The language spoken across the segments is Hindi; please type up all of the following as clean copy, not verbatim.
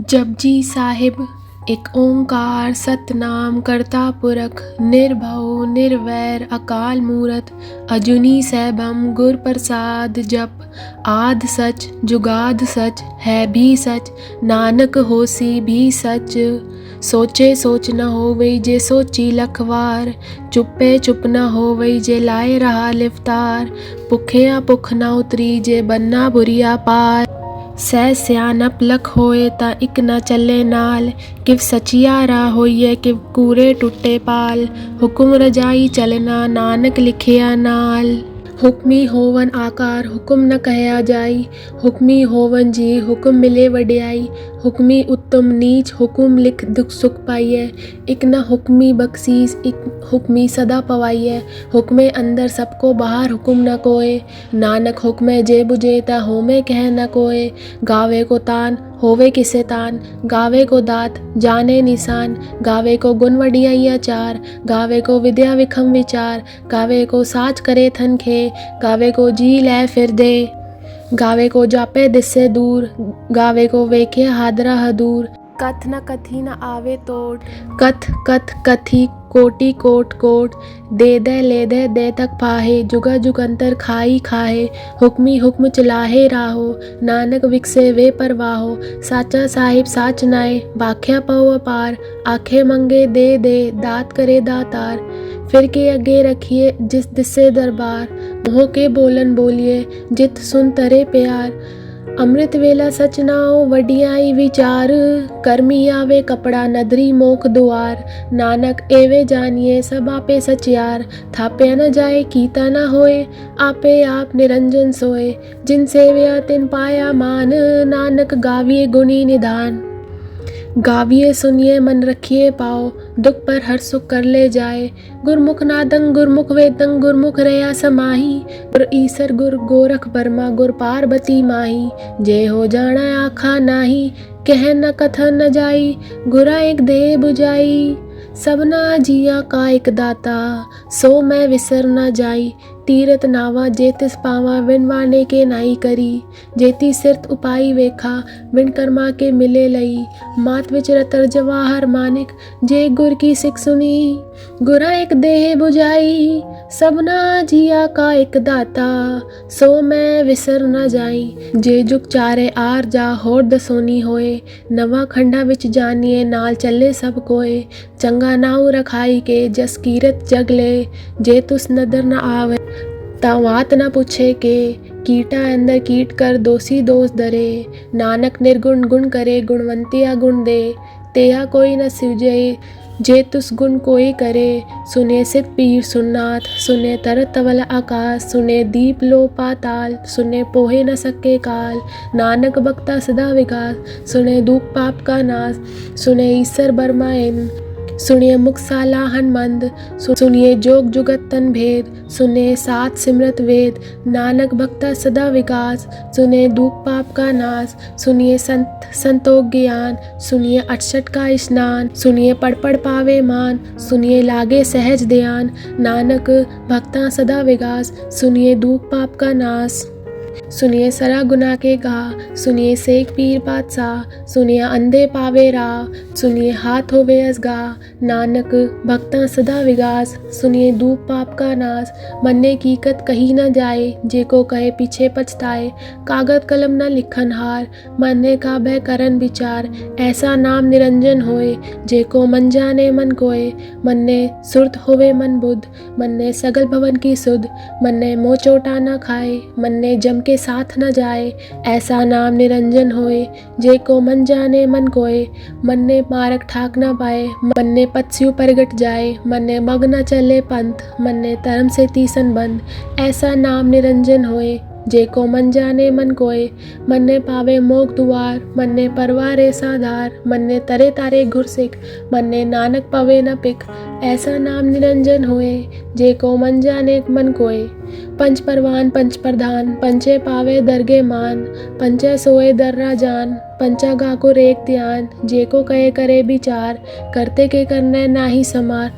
जपजी साहिब एक ओंकार सतनाम करता पुरख निर्भव निर्वैर अकाल मूरत अजूनी सैभम गुर प्रसाद जप आद सच जुगाद सच है भी सच नानक होसी भी सच। सोचे सोच न होवई जे सोची लखवार चुप्पे चुप न होवई जे लाए रहा लिफ्तार भुखिया भुख न उतरी जे बन्ना बुरिया पार। सह सियानप लख होए ता इक न चले नाल किव सचिया रा होइए किव कूरे टुटे पाल हुकुम रजाई चलना नानक लिखिया नाल। हुक्मी होवन आकार हुक्म न कहया जाई हुक्मी होवन जी हुक्म मिले वड्याई हुक्मी उत्तम नीच हुक्म लिख दुख सुख पाइए इक न हुक्मी बख्शीस इक हुक्मी सदा पवाइए हुक्मे अंदर सबको बाहर हुक्म न कोय नानक हुक्मे जे बुझे ता होमे कह न कोय। गावे को तान होवे किसे तान गावे को दात जाने निशान गावे को गुण वडियाइया चार गावे को विद्या विखम विचार गावे को साच करे थन खे गावे को जी लै फिर दे गावे को जापे दिस्से दूर गावे को वेखे हादरा हदूर। कथ न कथी न आवे तोट कथ कथ कथी कोटि कोट कोट दे दे ले दे दे तक पाहे जुगा जुगंतर खाई खाहे हुक्मी हुक्म चलाहे राहो नानक विकसे वे परवाहो। साचा साहिब साच नाए बाख्या पव अपार आखे मंगे दे दे दात करे दातार फिर के अगे रखिए जिस दिसे दरबार मोह के बोलन बोलिए जित सुन तरे प्यार। अमृत वेला सच नाओ वडियाई विचार कर्मी आवे कपड़ा नदरी मोख दुआर नानक एवे जानिए सब आपे सचियार थापे न जाए कीता न होए आपे आप निरंजन सोए जिन सेव्या तिन पाया मान नानक गाविए गुणी निधान। गाविए सुनिए मन रखिए पाओ दुख पर हर सुख कर ले जाए गुरमुख नादंग गुरमुख वेदंग गुरमुख रया समाही गुर ईसर गुर गोरख बर्मा गुर पार्वती माही जे हो जाना आखा नाही कह न कथा न जाई गुरा एक दे बुझाई सबना जिया का एक दाता सो मैं विसर न जाई तीरथ नावा जेतिस पावा विन वाने के नाई करी जेती सिरत उपाई वेखा विन कर्मा के मिले लई मात विच रतर जवाहर मानिक जे गुर की सिख सुनी गुरा एक देह बुझाई सबना जिया का एक दाता सो मैं विसर न जाई जे जुग चारे आर जा होर दसोनी होए नवा खंडा विच जानिए नाल चले सब कोए चंगा नाऊ रखाई के जस कीरत जगले जे तुस नदर न आवे तावात न पूछे के कीटा अंदर कीट कर दोषी दोष दरे नानक निर्गुण गुण करे गुणवंतिया गुण दे तेहा कोई न सिवजे जे तुस गुण कोई करे सुने सित पीर सुननाथ सुने तरत तवल आकाश सुने दीप लो पाताल सुने पोहे न सके काल नानक बक्ता सदा विकास सुने दुख पाप का नाश सुने ईसर बरमाइन सुनिए मुख सालाहन मंद सुनिए जोग जुगत तन भेद सुने सात सिमरत वेद नानक भक्ता सदा विकास सुने दुख पाप का नाश सुनिए संत संतोष ज्ञान सुनिए 68 का स्नान सुनिए पढ़ पढ़ पावे मान सुनिए लागे सहज ध्यान नानक भक्ता सदा विकास सुनिए दुख पाप का नाश सुनिए सरा गुना के गा सुनिए सेक पीर बादशाह सुनिए अंधे पावे राह सुनिए हाथ होवे असगा नानक भक्ता सदा विगास सुनिए दूप पाप का नाश मन्ने की कत कही न जाए जे को कहे पीछे पछताए कागज कलम न लिखन हार मन्ने का भय करन विचार ऐसा नाम निरंजन होए जे को मन जाने मन कोय मन्ने सुरत होवे मन बुद्ध मन्ने सगल भवन की सुध मन्ने मोह चोटा न खाए मन्ने जम के साथ न जाए ऐसा नाम निरंजन होए जे को मन जाने मन कोय मन्ने मारक ठाक न पाए मन्ने पत्स्यु परगट जाए मन्ने मग न चले पंथ मन्ने धर्म से तीसन बंद ऐसा नाम निरंजन होए जे को मन जाने मन कोय मन्ने पावे मोग दुआर मन्ने परवारे साधार मन्ने तरे तारे घुरसिक मन्ने नानक पवे न पिक ऐसा नाम निरंजन होए जे को मन जाने मन कोय। पंच परवान पंच प्रधान पंचे पावे दरगे मान पंचे सोए दर्रा जान पंचा गाकुर एक ध्यान, जेको कहे करे विचार, करते के करने नाही समार।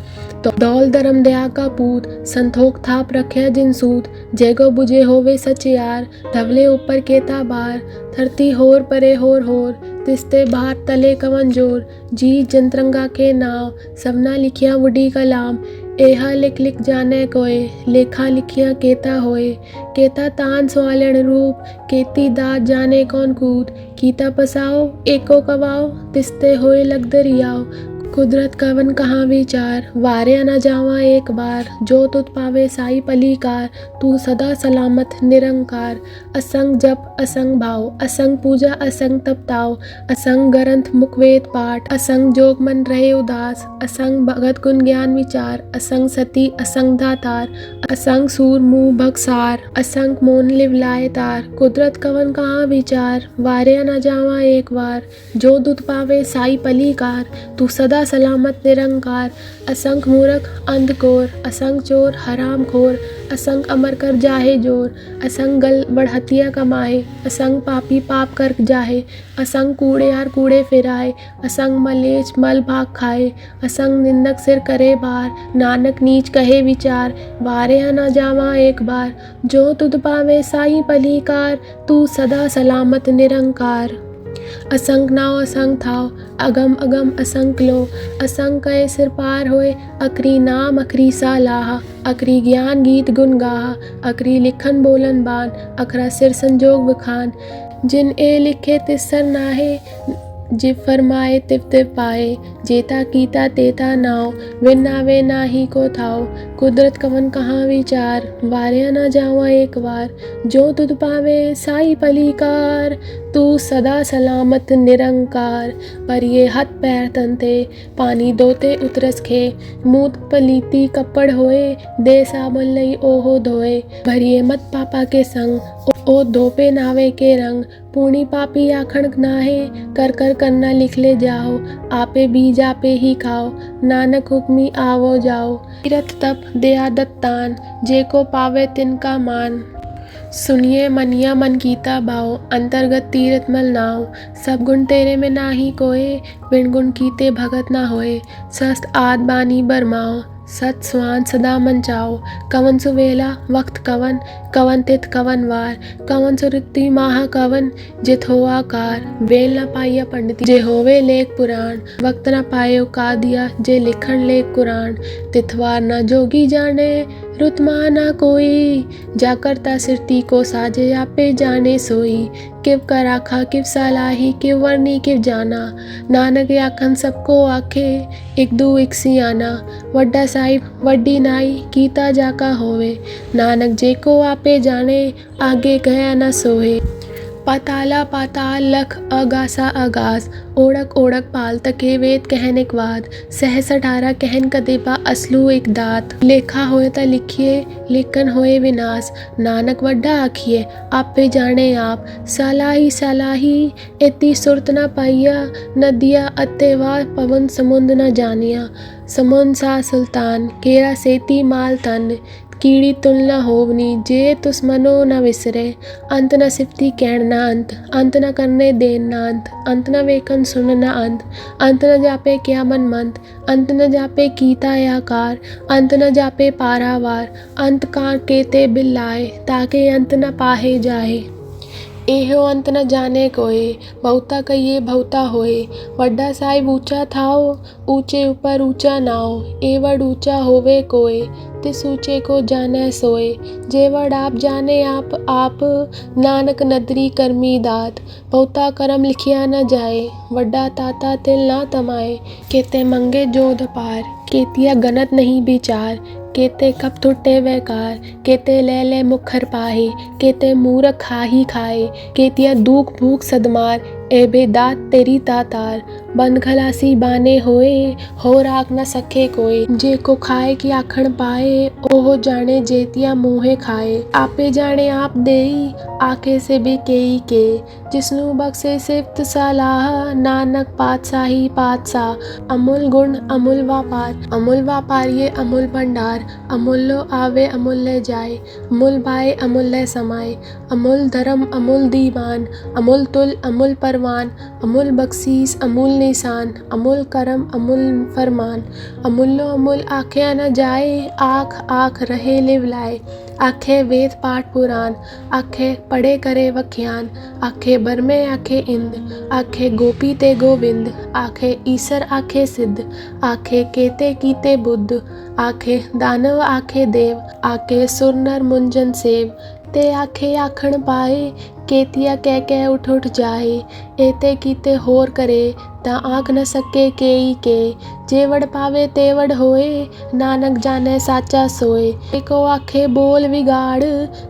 तो दौल धर्म दया का पूत, संतोख थाप रखे जिन सूत, जेगो बुझे होवे सचियार, धवले ऊपर केता बार, धरती होर परे होर, तिस्ते बाहर तले कवन जोर, जी जंतरंगा के नाव, सबना लिखिया वुडी कलाम, एहा लिख लिख जाने कोय, लेखा लिखिया केता होए, केता तान सवालन रूप, केती दात जाने कौन कूद, कीता पसाओ एको कवाओ, तिस्ते होए लग दरियाओ, कुदरत कवन कहाँ विचार, वारे न जावा एक बार, जो तुत पावे साई पलीकार, तू सदा सलामत निरंकार। असंग जप असंग भाव, असंग पूजा असंग तपताओ, असंग ग्रंथ मुखवेद पाठ, असंग जोग मन रहे उदास, असंग भगत गुण ज्ञान विचार, असंग सती असंग दातार, असंग सूर मुँह भगसार, असंग मोन लिवलाए तार, कुदरत कवन कहाँ विचार, वारे न जावा एक बार, जो तुत पावे साई पलीकार, तू सदा सलामत निरंकार। असंख मूर्ख अंधकोर, असंग चोर हराम खोर, असंग अमर कर जाहे जोर, असंग गल बढ़हतिया कमाए, असंग पापी पाप कर जाहे, असंग कूड़ेयार कूड़े फिराए, असंग मलेच मल भाग खाए, असंग निंदक सिर करे बार, नानक नीच कहे विचार, वारे न जावा एक बार, जो तुध पावे साई पलीकार, तू सदा सलामत निरंकार। असंग नाव असंग थाव, अगम अगम असंग लो, असंग कहे सिर पार होए, अकरी नाम अकरी सालाहा, अकरी ज्ञान गीत गुन गाहा, अकरी लिखन बोलन बान, अखरा सिर संजोग बखान, जिन ए लिखे तिसर नाहे, जिव फरमाए तिव तिव पाए, जेता कीता तेता नाव, विन नावे नाही को थाव, कुदरत कवन कहाँ विचार, वारे न जावा एक बार, जो तुध पावे साई पलीकार, तू सदा सलामत निरंकार। पर ये हाथ पैर तनते, पानी दोते उतरस खे, मूत पलीती कपड़ होए, दे साबन लई ओहो धोए, भरिए मत पापा के संग, ओ धोपे नावे के रंग, पूर्णी पापी आखण नाहे, कर कर करना लिख ले जाओ, आपे बीज आपे ही खाओ, नानक हुक्मी आवो जाओ, तीरथ तप दया दत्तान, जेको पावे तिनका मान, सुनिए मनिया मन कीता भाव, अंतर्गत तीरथ मल नाव, सब गुण तेरे में नाही कोए, बिन गुण कीते भगत ना होए, सस्त आद बानी बरमाओ, सत स्वान सदा मन चाओ, कवन सुवेला वक्त कवन, कवन तिथ कवन वार, कवन सुरति माह कवन, जित हो आकार, वेल न पाइया पंडिती, जे होवे लेख पुराण, वक्त न पायो का दिया, जे लिखण लेख कुरान, तिथवार न जोगी जाने, रुतमा ना कोई, जाकरता सिरती को साजे आपे जाने सोई, किव का राखा किव सालाही, किव वर्णी किव जाना, नानक आखन सबको आखे, एक दू एक सियाना, वड्डा साहिब वड्डी नाई, कीता जाका होवे, नानक जेको आपे जाने, आगे गया न सोहे, पाताला पाताल लख अगासा अगास, ओढ़क ओढ़क पाल तके वेद कहन एक वाद, सहस 18 कहन कदेपा असलू एक दात, लेखा होए ता लिखिए लेखन होए विनाश, नानक वड्डा आखिए आपे जाने आप, सालाही सालाही इति सुरत न पाइया, नदिया अत्तेवा पवन समुंद न जानिया, समुंद सा सुल्तान केरा सेती माल तन, कीड़ी तुलना होवनी, जे तुस मनो न विसरे, अंत न सिफती कहण न अंत, अंत न करने देन न अंत न वेकन सुन न अंत न जापे क्या मन मंत, अंत न जापे कीता आकार, अंत न जापे पारावार, अंत कार केते बिल्लाए, ताके अंत न पाहे जाए, एहो अंत न जाने कोए, बहुता कहिए बहुता होए, वड्डा साहिब ऊंचा थाओ, ऊंचे ऊपर ऊंचा नाओ, एवड ऊंचा होवे कोए, तिस ऊंचे को जाने सोए, जेवड आप जाने आप, नानक नदरी करमी दात, बहुता करम लिखिया न जाए, वड्डा ताता तिल ना तमाए, केते मंगे जोध पार, केतिया गनत नहीं विचार, केते कप थुट्टे वैकार, केते ले ले मुखर पाहे, केते मूरख खाही खाए, केतिया दूख भूख सदमार, एबे दात तेरी तातार, बंद खलासी बाने होए, हो राख न सके कोई, जे को खाए की आखण पाए, ओहो जाने जेतिया मुँहे खाए, आपे जाने आप देई, आके से भी केई के, जिसनु बख्शे सिफ्त सलाह, नानक पातशाही पातशाह, अमूल गुण अमूल वापार, अमूल व्यापारिये अमूल भंडार, अमूल्यो आवे अमूल्य जाए, अमूल भाए अमूल्य समाए, अमूल धर्म अमूल दीवान, अमूल तुल अमूल परवान, अमूल बख्शीस अमूल निशान, अमूल करम अमूल फरमान, अमूल्यो अमूल आख्या न जाए, आँख आँख रहे लिवलाए, आखे वेद पाठ पुराण, आखे पढ़े करे वख्यान, आखे बरमे आखे इंद, आखे गोपी ते गोविंद, आखे ईसर आखे सिद्ध, आखे केते कीते बुद्ध, आखे दानव आखे देव, आखे सुर नर मुंजन सेव, ते आखे आखण पाए, केतिया कह उठ उठ जाए, एते कीते होर करे, ता आँख न सके केई के, जेवड़ पावे तेवड़ होए, नानक जाने साचा सोए, एको आखे बोल विगाड़,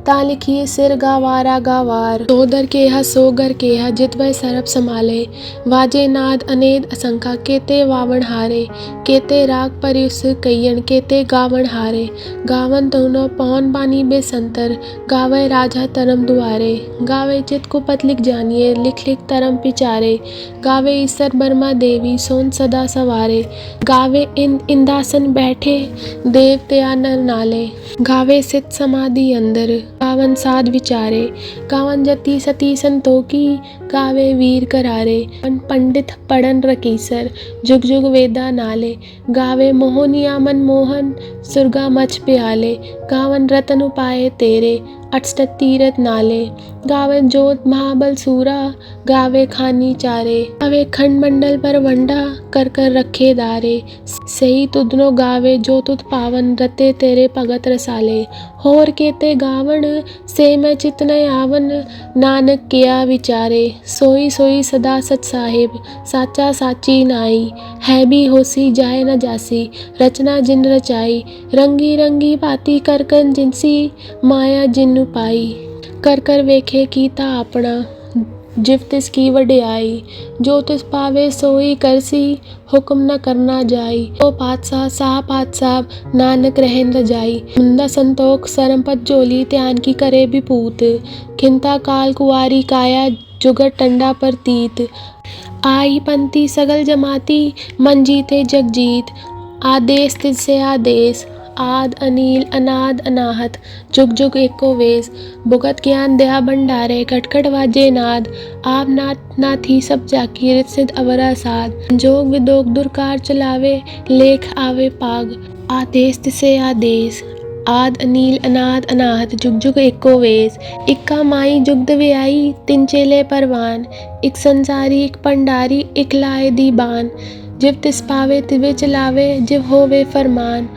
ता लिखिए सिर गावारा गावार, सोदर केहा सोगर केहा जितवै सरब संभाले, वाजे नाद अनेद असंखा, केते वावण हारे, केते राग परिस कईयन, केते गावण हारे, गावन दोनों पौन बानी बेसंतर, गावे राजा तरम दुआरे, गावे चित को पत लिख जानिए, लिख लिख तरम पिचारे, गावे ईसर बर्मा देवी सोन सदा सवारे, गावे इंदासन बैठे देव त्या नर नाले, गावे सित समाधि अंदर, गावन साध विचारे, गावन जति सती संतोखी, गावे वीर करारे, पंडित पढ़न रकीसर, जुग जुग वेदा नाले, गावे मोहनिया मन मोहन, सुरगा मछ प्याले, गावन रतन उपाय तेरे, अटस्ट तीरथ नाले, गावे जोत महाबल सूरा, गावे खानी चारे, गावे खंड मंडल पर वंडा, कर कर रखे दारे, सही तुदनो गावे जो तुद पावन, रते तेरे भगत रसाले, होर केते गावण, से मैं चित न आवन, नानक किया विचारे, सोई सोई सदा सच साहिब, साचा साची नाई, है भी होसी जाए न जासी, रचना जिन रचाई, रंगी रंगी बाती कर कन जिनसी, माया जिन्नु पाई, कर कर वेखे कीता अपना, जिव तिस की वड्याई, जो तिस पावे सोई करसी, हुक्म न करना जाई, ओ पातशाह साह पातशाह नानक रहन रजाई, मुंदा संतोख सरमपत जोली, त्यान की करे विपूत, खिंता काल कुआरी काया, जुगर टंडा पर तीत, आई पंथी सगल जमाती, मन जीते जग जीत, आदेश तिसे आदेश, आद अनील अनाद अनाहत, जुग जुग एको वेश, भुगत ज्ञान दया भंडारे, खटखट वाजे नाद, आप नाथ नाथी सब जाकी, रित सिद्ध अवरा साध, जोग विदोग दुर्कार चलावे, लेख आवे पाग, आदेश तिसे आदेश, आद अनील अनाद अनाहत, जुग जुग एको वेश, इक्का माई जुगद व्याई, तिन चेले परवान, इक संसारी इक पंडारी, इक लाए दीबान, जिव तिस पावे तिवे चलावे, जिव होवे फरमान,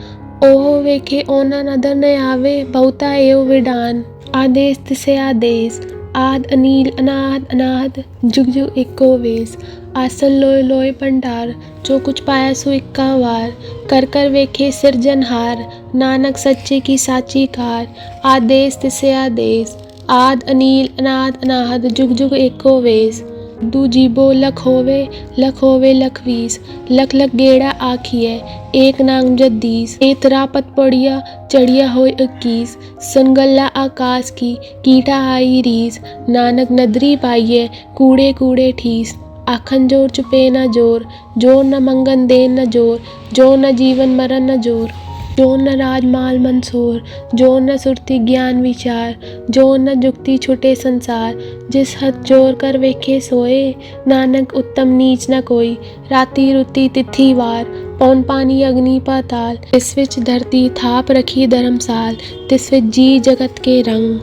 ओहो वेखे ओना नदर न आवे, बहुता एव विडान, आदेश तिसे आदेश, आद अनील अनाद अनाहत, जुग जुग एको वेश, आसन लोय लोय भंडार, जो कुछ पाया सो इक्का वार, कर कर वेखे सिरजनहार, नानक सच्चे की साची कार, आदेश तिसे आदेश, आद अनील अनाद अनाहत, जुग जुग एको वेश, दू जीबो लख होवे लख वीस, लख लख गेड़ा आखिए, एक नांग जद्दीस, एतरा पत पड़िया चढ़िया हो 21, सुनगल्ला आकाश की कीटा आई रीस, नानक नदरी पाइये कूड़े कूड़े ठीस, आखन जोर चुपे न जोर, जोर न मंगन देन न जोर, जोर न जीवन मरण न जोर, जोर न राजमाल मंसूर, जोर न सुरती ज्ञान विचार, जोर न जुक्ति छुटे संसार, जिस हद जोर कर वेखे सोए, नानक उत्तम नीच न कोई, राती रुती तिथि वार, पौन पानी अग्नि पाताल, तिस विच धरती थाप रखी धर्मसाल, तिस विच जी जगत के रंग,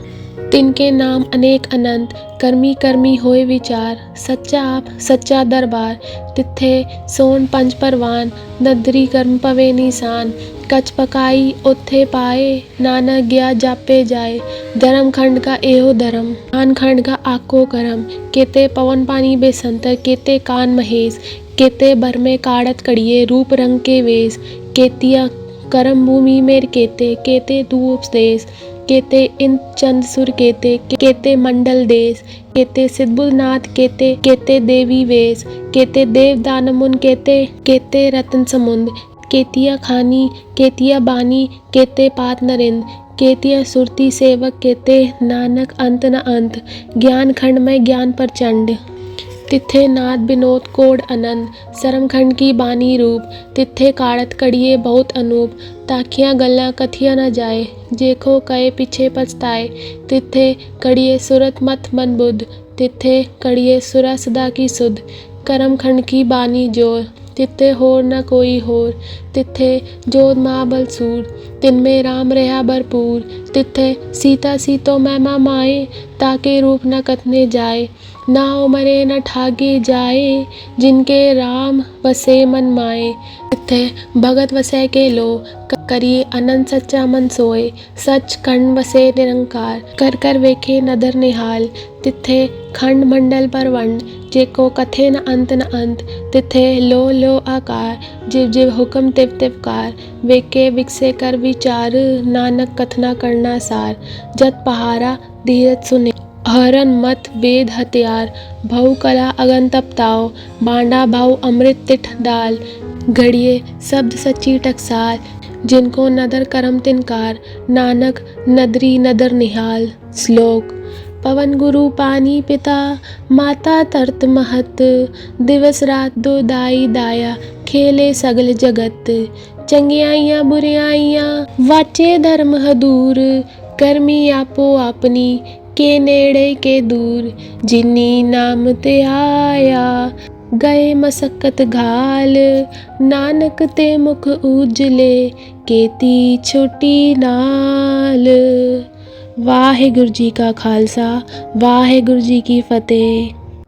तिनके नाम अनेक अनंत, कर्मी कर्मी होए विचार, सच्चा आप सच्चा दरबार, तिथे सोन पंच परवान, नदरी कर्म पवे निशान, कच पकाई ओथे पाए, नानक गया जापे जाए, धर्म खंड का एहो धर्म, कान खंड का आको करम, केते पवन पानी बेसंतर, केते कान महेश, केते भर में काड़त कड़िए, रूप रंग के वेश, केतिया करम भूमि मेर केते, केते तू उपदेश, केते इन चंद सुर केते, केते मंडल देश, केते सिद्धबुलनाथ केते, केते देवी वेश, केते देव दानमुन केते, केते रतन समुंद, केतिया खानी, केतिया बानी, केते पात नरिंद, केतिया सुरती सेवक केते, नानक अंत न अंत, ज्ञान खंड में ज्ञान प्रचंड, तिथे नाद विनोद कोड अनंत, सरमखंड की बानी रूप, तिथे काढ़त कड़िए बहुत अनूप, ताकियाँ गल्ला कथिया न जाए, जेको कहे पीछे पछताए, तिथे कड़िए सुरत मत मन बुध, तिथे कड़िए सुरा सदा की सुध, करमखंड की बानी जोर, तिथे होर न कोई होर, तिथे जोध महाबलसूर, तिनमें राम रहा भरपूर, तिथे सीता सीतो महिमा माए, ताके रूप न कथने जाए, ना उमरे न ठागे जाए, जिनके राम वसे मन माए, तिथे भगत वसै के लो, करिए अनंत सच्चा मन सोए, सच खंड वसे निरंकार, कर कर वेखे नदर निहाल, तिथे खंड मंडल पर वंड, जेको कथे न अंत, तिथे लो आकार, जिव जिव हुक्म तिव तिव कार, वेके विकसे कर विचार, नानक कथना करना सार, जत पहारा धीरज सुने, हरन मत वेद हथियार, भऊ कला अगन तपताओ, बांडा भाऊ अमृत तिठ डाल, घड़िए शब्द सच्ची टकसाल, जिनको नदर करम तिनकार, नानक नदरी नदर निहाल। श्लोक। पवन गुरु पानी पिता, माता तरत महत, दिवस रात दो दाई दाया, खेले सगल जगत, चंगियाइयाँ बुरियाइयाँ, वाचे धर्म हदूर, करमी आपो आपनी, के नेड़े के दूर, जिन्नी नाम ते आया, गए मसक्कत घाल, नानक ते मुख उजले, केती छोटी नाल। वाहिगुरु जी का खालसा, वाहिगुरु जी की फतेह।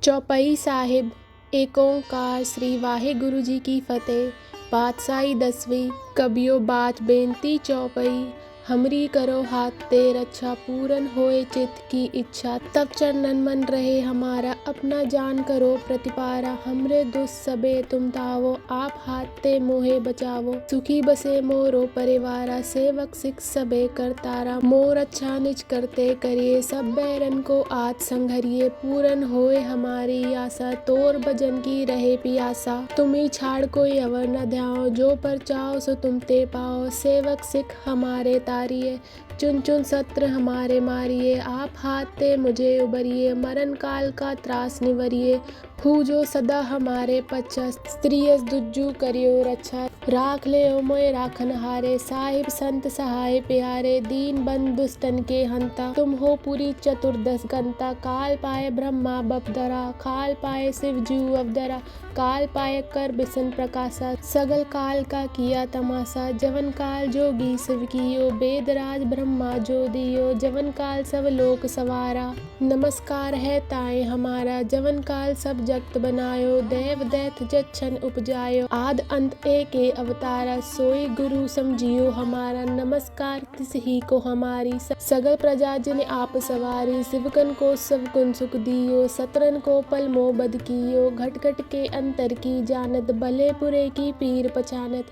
चौपाई साहिब। एक ओंकार श्री वाहिगुरु जी की फतेह। पातशाही 10वीं। कबियो बात बेनती चौपाई। हमरी करो हाथ ते रक्षा, पूरन होए चित्त की इच्छा, तब चरणन मन रहे हमारा, अपना जान करो प्रतिपारा, हमरे दुष्ट सबे तुम तावो, आप हाथ ते मोहे बचावो, सुखी बसे मोरो परिवारा, सेवक सिख सबे करतारा, मोर अच्छा निज करते करिए, सब बैरन को आज संघरिए, पूरन होए हमारी आशा, तोर भजन की रहे पियासा, तुम्ही छाड़ कोई अवर न ध्याओ, जो पर चाहो सो तुम ते पाओ, सेवक सिख हमारे तारिये, चुन चुन सत्र हमारे मारिए, आप हाथ ते मुझे उबरिए, मरण काल का त्रास निवरिए, हूँ जो सदा हमारे पच्छा, स्त्रियस दुज्जू करियो रक्षा, राख ले ओ मोय राखन हारे, साहिब संत सहाय प्यारे, दीन बंद दुष्टन के हंता, तुम हो पूरी चतुर्दश गंता, काल पाए ब्रह्मा बपदरा, काल पाए शिव जू अवदरा, काल पाए कर बिसन प्रकाशा, सगल काल का किया तमाशा, जवन काल जोगी शिव कियो, वेदराज ब्रह्मा जो दियो, जवन काल सब लोक सवारा, नमस्कार है ताए हमारा, जवन काल सब जगत बनायो, देव दैत जच्छन उपजायो, आद अंत एक अवतारा, सोई गुरु समझियो हमारा, नमस्कार तिस ही को हमारी, सगल प्रजा जिन आप सवारी, शिवकन को सब कुन सुख दियो, सतरन को पल मो बद कियो, घट घट के अंतर की जानत, भले बुरे की पीर पहचानत,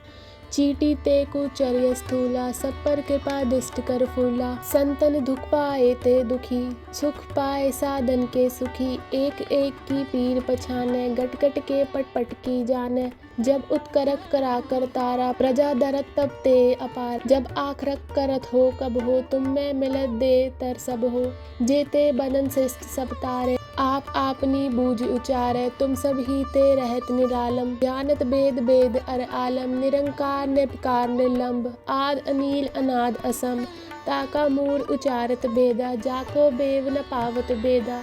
चीटी ते कुचर्य स्थूला, सब पर कृपा दिष्ट कर फूला, संतन दुख पाए ते दुखी, सुख पाए साधन के सुखी, एक एक की पीर पछाने, गट गट के पट पट की जाने, जब उत्करक करा कर तारा, प्रजा दरत तब ते अपार, जब आखरक करत हो कब हो, तुम में मिलत दे तर सब हो, जेते बनन श्रेष्ठ सब तारे, आप आपनी बूझ उचारे, तुम सब ही ते रहत निरालम, जानत वेद वेद अर आलम, निरंकार निर्विकार निर्लंब, आद अनील अनाद असम, ताका मूल उचारत बेदा, जाको बेव न पावत बेदा,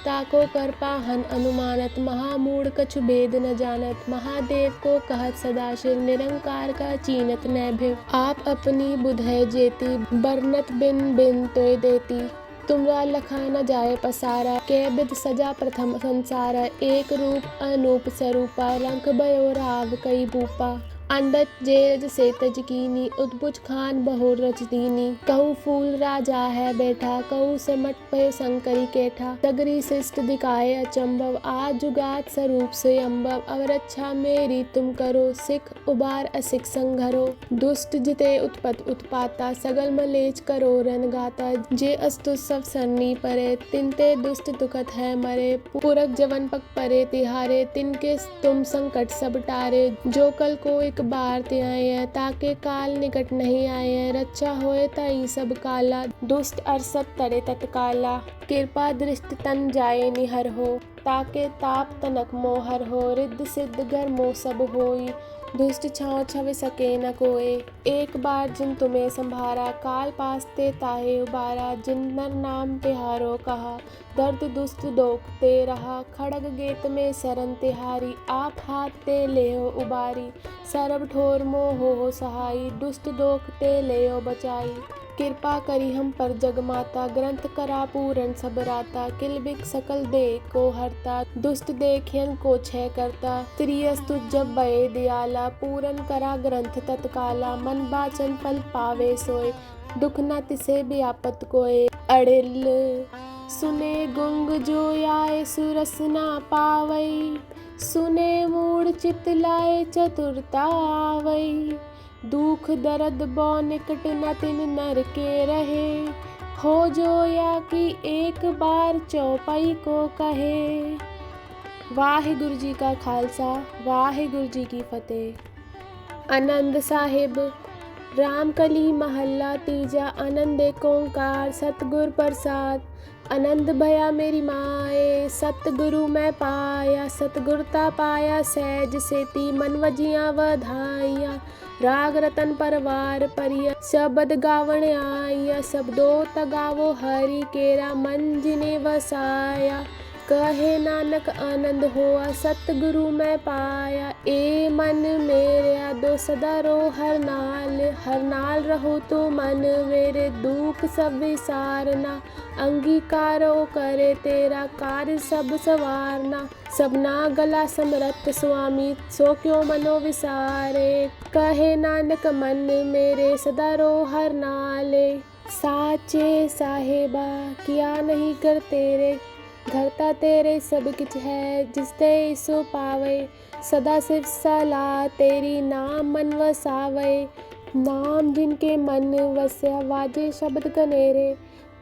ताको कर पाहन अनुमानत, महामूढ़ कछु भेद न जानत, महादेव को कहत सदाशिव, निरंकार का चीनत न भिव, आप अपनी बुध है जेती, बरनत बिन बिन तोय देती, तुमरा लखा न जाए पसारा, के बिद सजा प्रथम संसार, एक रूप अनूप स्वरूपा, रंग भयो राव कई भूपा, अंडत जेरज से तज कीनी, उद्भुज खान बहुर रच दीनी, कहूँ फूल राजा है बैठा, कहूँ सिमट भयो शंकरी केठा, सगरी शिष्ट दिखाए अचंभव, आज जुगात स्वरूप से अम्भव, अवर अच्छा मेरी तुम करो, सिख उबार असिख संघरो, दुष्ट जिते उत्पत उत्पाता, सगल मलेच करो रन गाता, जे अस्तु सब सरनी परे, तिनते दुष्ट दुखत है मरे, पुरख जवन पक परे तिहारे, तिनके तुम संकट सब टारे, जो कल को एक बार ते आए हैं, ताके काल निकट नहीं आए हैं, रक्षा होए ताई सब काला, दुष्ट अर सब तरे तत्काला, कृपा दृष्टि तन जाए निहर हो, ताके ताप तनक मोहर हो, रिद्ध सिद्ध घर मोह सब होई, दुष्ट छाँव छवि सके न कोय। एक बार जिन तुम्हें संभारा, काल पासते ताहे उबारा, जिन नर नाम तिहारो कहा, दर्द दुष्ट दोख ते रहा, खड़ग गेत में शरण तिहारी, आप हाथ ते लेहो उबारी, सरब ठोर मोह हो सहाई, दुष्ट दोख ते लेहो बचाई। कृपा करी हम पर जग माता, ग्रंथ करा पूरन सब राता, किलबिक सकल दे को हरता, दुष्ट देखियन को छय करता, त्रियस्तु जब बये दयाला, पूरन करा ग्रंथ तत्काला, मन बाचन फल पावे सोय, दुख न तिसे व्यापत कोय। अड़िल सुने गुंग जो आए सुरस ना पावई, सुने मूढ़ चित लाए चतुरता आवई, दुख दर्द बौ निकट न तिन नर के रहे, हो जो या कि एक बार चौपाई को कहे। वाहिगुरु जी का खालसा, वाहिगुरु जी की फतेह। आनंद साहिब रामकली महल्ला तीजा। आनंद एक ओंकार सतगुर प्रसाद, आनंद भया मेरी माए, सतगुरु मैं पाया, सतगुरता पाया सहज सेती, मन वजिया वधाइया, राग रतन परवार परिया, शब्द गावण आइया, शब्दो तगावो हरि केरा, मन जिने वसाया, कहे नानक आनंद होआ, सतगुरु मैं पाया। ए मन मेरे दो सदा रो हर नाल रहो तो मन मेरे, दुख सब विसारना, अंगीकारो करे तेरा कार्य सब सवारना, सबना गला समरथ स्वामी, सो क्यों मनो विसारे, कहे नानक मन मेरे सदा रो हर नाले। साचे साहेबा किया नहीं कर तेरे, घरता तेरे सब किछ है, जिसते सो पावे, सदा सिर्फ सलाह तेरी, नाम मन वसावे, नाम जिनके मन वस्या, वाजे शब्द कनेरे,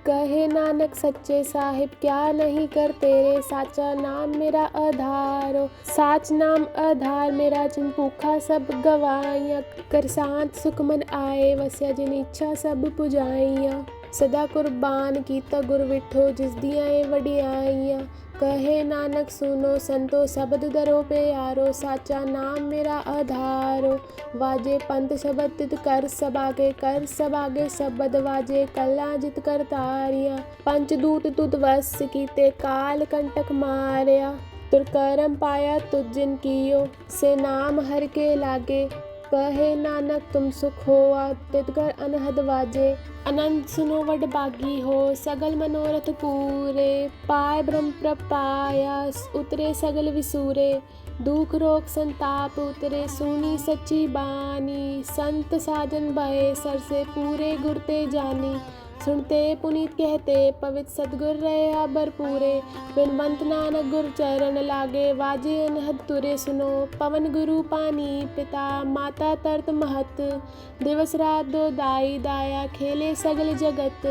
कहे नानक सच्चे साहिब क्या नहीं कर तेरे, साचा नाम मेरा आधारो, साच नाम आधार मेरा, जिन भूखा सब गवाइया, कर शांत सुख मन आए वस्या, जिन इच्छा सब पुजाइया, सदा कुर्बान कीता गुर विठो, जिस दिया ए वडियाइया, कहे नानक सुनो संतो शब्द दरो प्यारो, साचा नाम मेरा आधारो, वाजे पंथ शब्द तित कर सबागे शब्द वाजे, कला जित कर तारिया, पंचदूत तुद वश कीते, काल कंटक मारया, तुर करम पाया तुझ जिन कियो, से नाम हर के लागे, कहे नानक तुम सुख होआ, तितकर अनहद वाजे, अनंत सुनो वड बागी हो, सगल मनोरथ पूरे, पाय ब्रह्म प्रपाया, उतरे सगल विसूरे, दुख रोग संताप उतरे, सुनी सच्ची बानी, संत साजन भये सर से, पूरे गुरते जानी, सुनते पुनीत कहते, पवित्र सतगुर रहे भरपूरे, बिनवंत नानक गुर चरण लागे, वाजे अनहद तुरे सुनो, पवन गुरु पानी पिता, माता तरत महत, दिवस रात दो दाई दाया, खेले सगल जगत,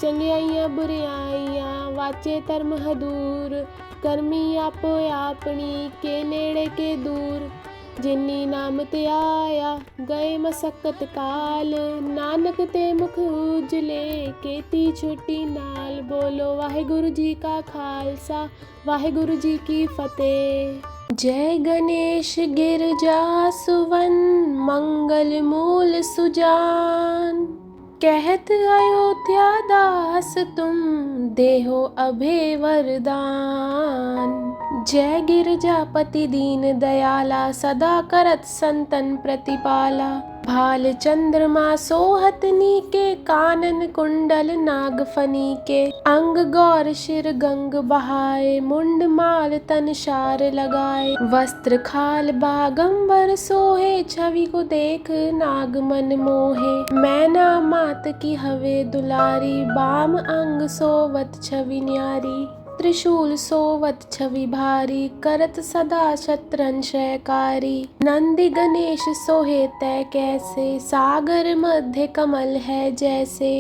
चंगियाइया बुरियाइया, वाचे धर्म हदूर, कर्मी आपो आपनी, के नेड़े के दूर, जिन्नी नाम ते आया, गए मसक्कत काल, नानक ते मुख उजले, केती छुट्टी नाल, बोलो वाहिगुरु जी का खालसा, वाहिगुरु जी की फतेह। जय गणेश गिरजा सुवन, मंगल मूल सुजान, कहत अयोध्या दास तुम, देहो अभय वरदान, जय गिरजापति दीन दयाला, सदा करत संतन प्रतिपाला, भाल चंद्रमा सोहतनी के, कानन कुंडल नागफनी के, अंग गौर शिर गंग बहाए, मुंड माल तन शार लगाए, वस्त्र खाल बागंबर सोहे, छवि को देख नाग मन मोहे, मैना मात की हवे दुलारी, बाम अंग सोवत छवि न्यारी, त्रिशूल सोवत छवि भारी, करत सदा शत्रंशयकारी, नंदी गणेश सोहे तै कैसे, सागर मध्य कमल है जैसे,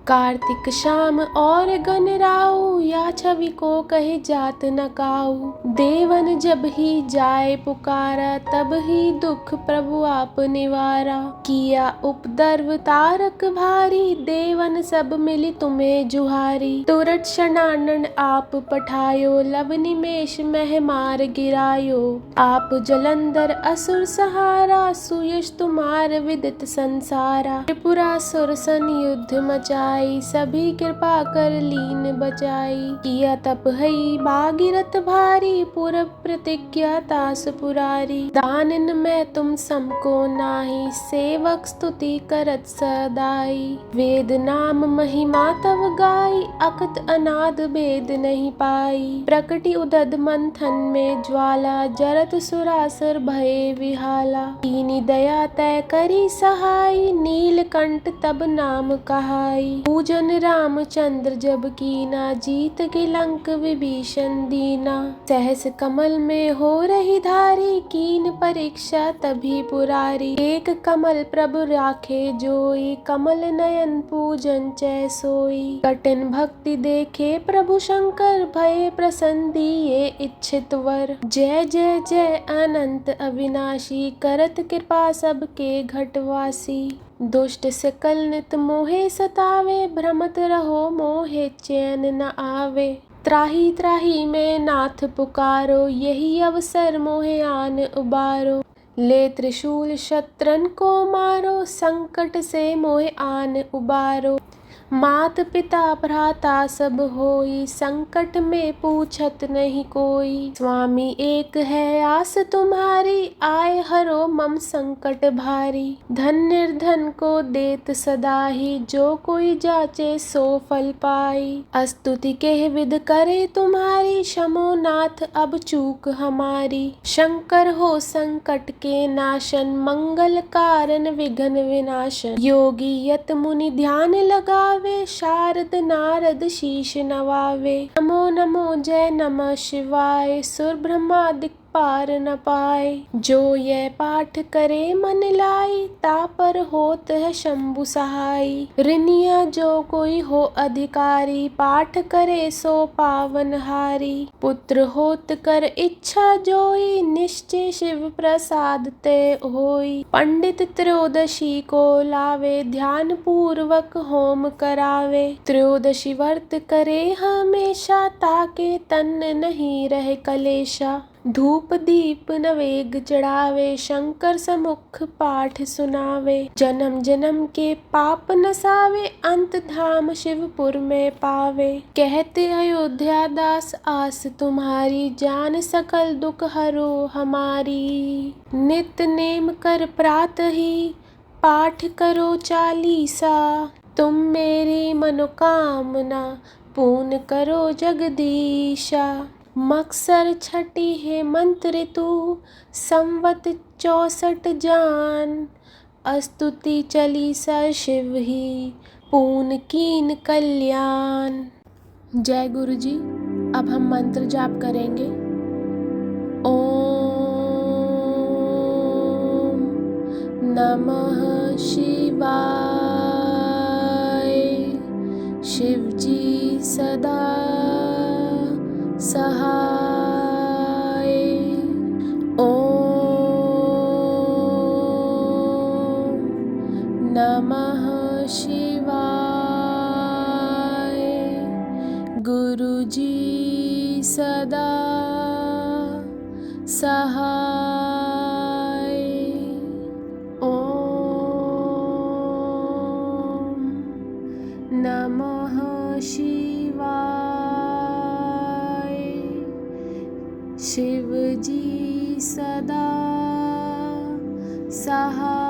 कार्तिक शाम और गणराऊ, या छवि को कहे जात न काऊ। देवन जब ही जाए पुकारा, तब ही दुख प्रभु आप निवारा। किया उपद्रव तारक भारी, देवन सब मिली तुम्हें जुहारी। तुरत शनानन आप पठायो, लब निमेष मह मार गिरायो। आप जलंधर असुर सहारा, सुयश तुम्हार विदित संसारा। त्रिपुरासुर सन युद्ध मचाई, सभी कृपा कर लीन बचाई। किया तप हई भागीरथ भारी, पूर्व प्रतिज्ञा तास पुरारी। दानन में तुम समको नाही, सेवक स्तुति करत सदाई। वेद नाम महिमा तव गाई, अकत अनाद भेद नहीं पाई। प्रकटि उदद मंथन में ज्वाला, जरत सुरासुर भये विहाला। कीनी दया तय करी सहाई, नीलकंठ तब नाम कहाई। पूजन रामचंद्र जब कीना, जीत के लंक विभीषण दीना। सहस कमल में हो रही धारी, कीन परीक्षा तभी पुरारी। एक कमल प्रभु राखे जोई, कमल नयन पूजन चै सोई। कठिन भक्ति देखे प्रभु शंकर, भये प्रसन्न दिए इच्छित वर। जय जय जय अनंत अविनाशी, करत कृपा सबके घटवासी। दुष्ट सकल नित मोहे सतावे, भ्रमत रहो मोहे चैन न आवे। त्राही त्राही में नाथ पुकारो, यही अवसर मोहे आन उबारो। ले त्रिशूल शत्रन को मारो, संकट से मोहे आन उबारो। मात पिता भ्राता सब होई, संकट में पूछत नहीं कोई। स्वामी एक है आस तुम्हारी, आए हरो मम संकट भारी। धन निर्धन को देत सदा ही, जो कोई जाचे सो फल पाई। स्तुति के विद करे तुम्हारी, शमो नाथ अब चूक हमारी। शंकर हो संकट के नाशन, मंगल कारण विघ्न विनाशन। योगी यत मुनि ध्यान लगावे, शारद नारद शीश नवावे। नमो नमो जय नमः शिवाय, सुर ब्रह्मादिक पार न पाए। जो यह पाठ करे मन लाई, तापर होत है शंभु सहाई। ऋनिया जो कोई हो अधिकारी, पाठ करे सो पावन हारी। पुत्र होत कर इच्छा जोई, निश्चय शिव प्रसाद ते होई। पंडित त्रयोदशी को लावे, ध्यान पूर्वक होम करावे। त्रयोदशी व्रत करे हमेशा, ताके तन नहीं रहे कलेशा। धूप दीप नवेग चढ़ावे, शंकर समुख पाठ सुनावे। जन्म जन्म के पाप नसावे, अंत धाम शिवपुर में पावे। कहते अयोध्या दास आस तुम्हारी, जान सकल दुख हरो हमारी। नित नेम कर प्रातः ही, पाठ करो चालीसा। तुम मेरी मनोकामना, पूर्ण करो जगदीशा। मक्सर छठी है मंत्र ऋतु, संवत 64 जान। स्तुति चालीसा शिव ही, पूर्ण कीन कल्याण। जय गुरु जी। अब हम मंत्र जाप करेंगे। ओम नमः शिवाय। शिव जी सदा सहाय। ओम नमः शिवाय। गुरु जी सदा सहाय। ओम नमः शिवाय। शिव जी सदा सहाय।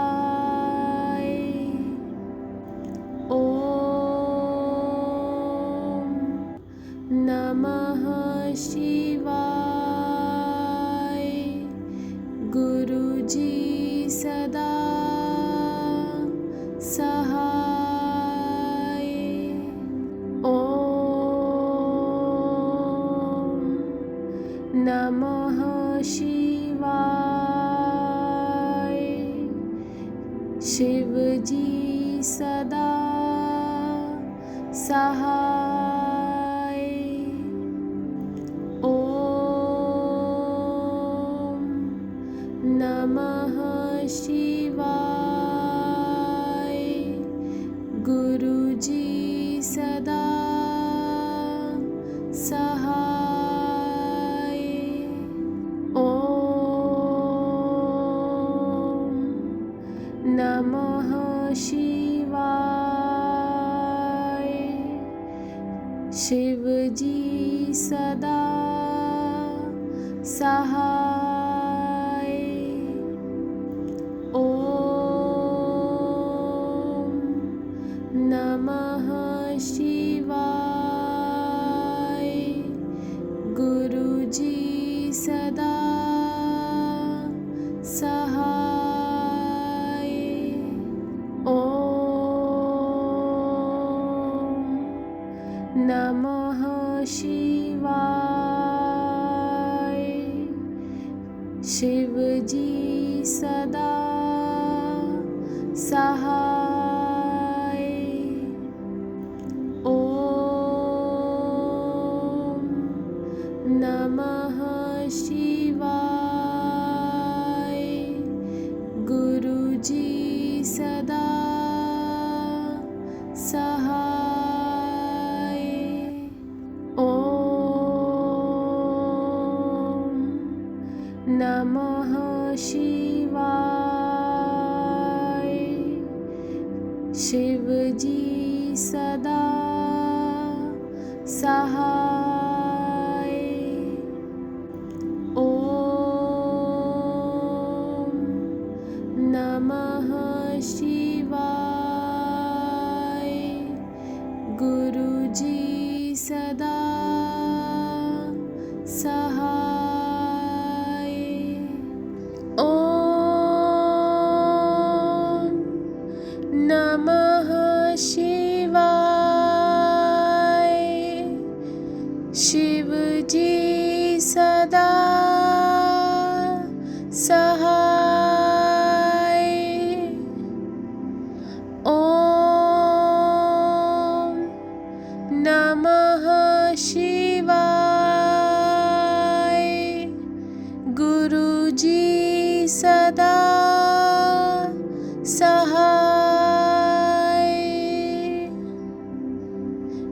ओम नमः शिवाय। गुरु जी सदा सहाय। ओम नमः शिवाय। शिव जी सदा सहाय। ओम नमः शिवाय। गुरुजी सदा सहाय। ओम नमः शिवाय। शिवजी सदा सहाय। ओम नमः शिवाय। गुरुजी सदा सहाय। ओम नमः शिवाय। शिवजी सदा सहाय। ओम नमः शिवाय। गुरुजी सदा सहाय। ओम नमः शिवाय। शिवजी सदा सहाय। ओम नमः शिवाय। गुरुजी सदा सहाय। ओम नमः शिवाय। शिवजी सदा सहाय। ओम नमः शिवाय। गुरुजी सदा सहाय।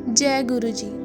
जय गुरुजी।